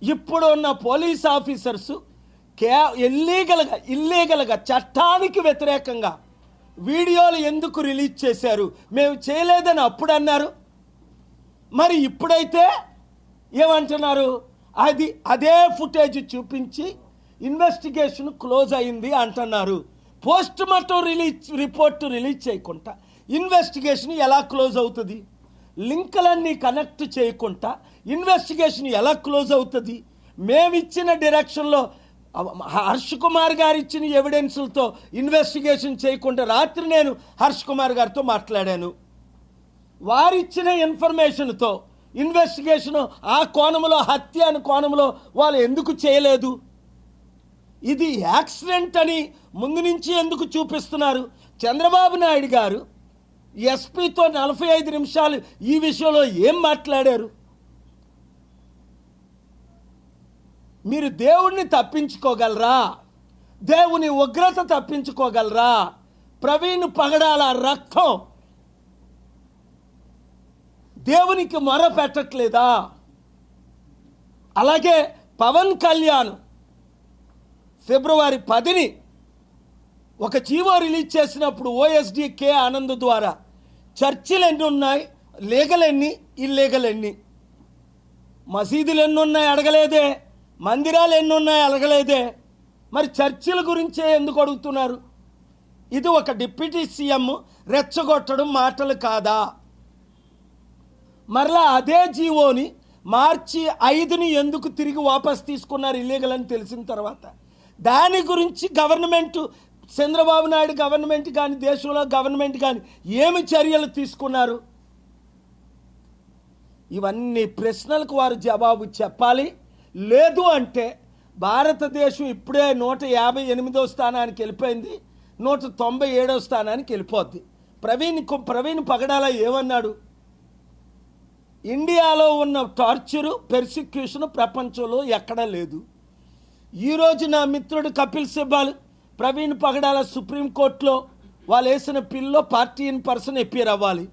ఇప్పుడు ఉన్న police officers ఇల్లీగల్గా చట్టానికి వ్యతిరేకంగా వీడియోలు ఎందుకు రిలీజ్ చేశారు? మేము చేయలేదని అప్పుడు అన్నారు. మరి ఇప్పుడైతే ఏమంటున్నారు? అదే ఫుటేజ్ చూపించి ఇన్వెస్టిగేషన్ క్లోజ్ అయింది అంటున్నారు. పోస్ట్ మార్టం రిపోర్ట్ రిలీజ్ చేయకుండా ఇన్వెస్టిగేషన్ ఎలా క్లోజ్ అవుతుంది? లింకులన్నీ కనెక్ట్ చేయకుండా ఇన్వెస్టిగేషన్ ఎలా క్లోజ్ అవుతుంది? మేమిచ్చిన డైరెక్షన్లో హర్ష్ కుమార్ గారు ఇచ్చిన ఎవిడెన్సులతో ఇన్వెస్టిగేషన్ చేయకుండా రాత్రి నేను హర్ష్ కుమార్ గారితో మాట్లాడాను. వారిచ్చిన ఇన్ఫర్మేషన్తో ఇన్వెస్టిగేషన్ ఆ కోణంలో, హత్య అనే కోణంలో వాళ్ళు ఎందుకు చేయలేదు? ఇది యాక్సిడెంట్ అని ముందు నుంచి ఎందుకు చూపిస్తున్నారు? చంద్రబాబు నాయుడు గారు ఎస్పీతో 45 నిమిషాలు ఈ విషయంలో ఏం మాట్లాడారు? మీరు దేవుణ్ణి తప్పించుకోగలరా? దేవుని ఉగ్రత తప్పించుకోగలరా? ప్రవీణ్ పగడాల రక్తం దేవునికి మొర పెట్టట్లేదా? అలాగే పవన్ కళ్యాణ్ ఫిబ్రవరి 10ని ఒక జీవో రిలీజ్ చేసినప్పుడు ఓఎస్డి కే ఆనంద్ ద్వారా చర్చిలు ఎన్ని ఉన్నాయి, లీగల్ ఎన్ని, ఇల్లీగల్ ఎన్ని, మసీదులు ఎన్ని ఉన్నాయి అడగలేదే, మందిరాలు ఎన్ని ఉన్నాయి అడగలేదే. మరి చర్చిల గురించే ఎందుకు అడుగుతున్నారు? ఇది ఒక డిప్యూటీ సీఎం రెచ్చగొట్టడం మాటలు కాదా? మరలా అదే జీవోని మార్చి 5ని ఎందుకు తిరిగి వాపస్ తీసుకున్నారు ఇల్లీగల్ అని తెలిసిన తర్వాత? దాని గురించి గవర్నమెంట్, చంద్రబాబు నాయుడు గవర్నమెంట్ కానీ దేశంలో గవర్నమెంట్ కానీ ఏమి చర్యలు తీసుకున్నారు? ఇవన్నీ ప్రశ్నలకు వారు జవాబు చెప్పాలి. లేదు అంటే భారతదేశం ఇప్పుడే 158వ స్థానానికి వెళ్ళిపోయింది, 197వ స్థానానికి వెళ్ళిపోద్ది. ప్రవీణ్ పగడాల ఏమన్నాడు? ఇండియాలో ఉన్న టార్చరు, పెర్సిక్యూషన్ ప్రపంచంలో ఎక్కడా లేదు. ఈరోజు నా మిత్రుడు కపిల్ సిబాల్, ప్రవీణ్ పగడాల సుప్రీంకోర్టులో వాళ్ళు వేసిన pillow party in person appear అవ్వాలి.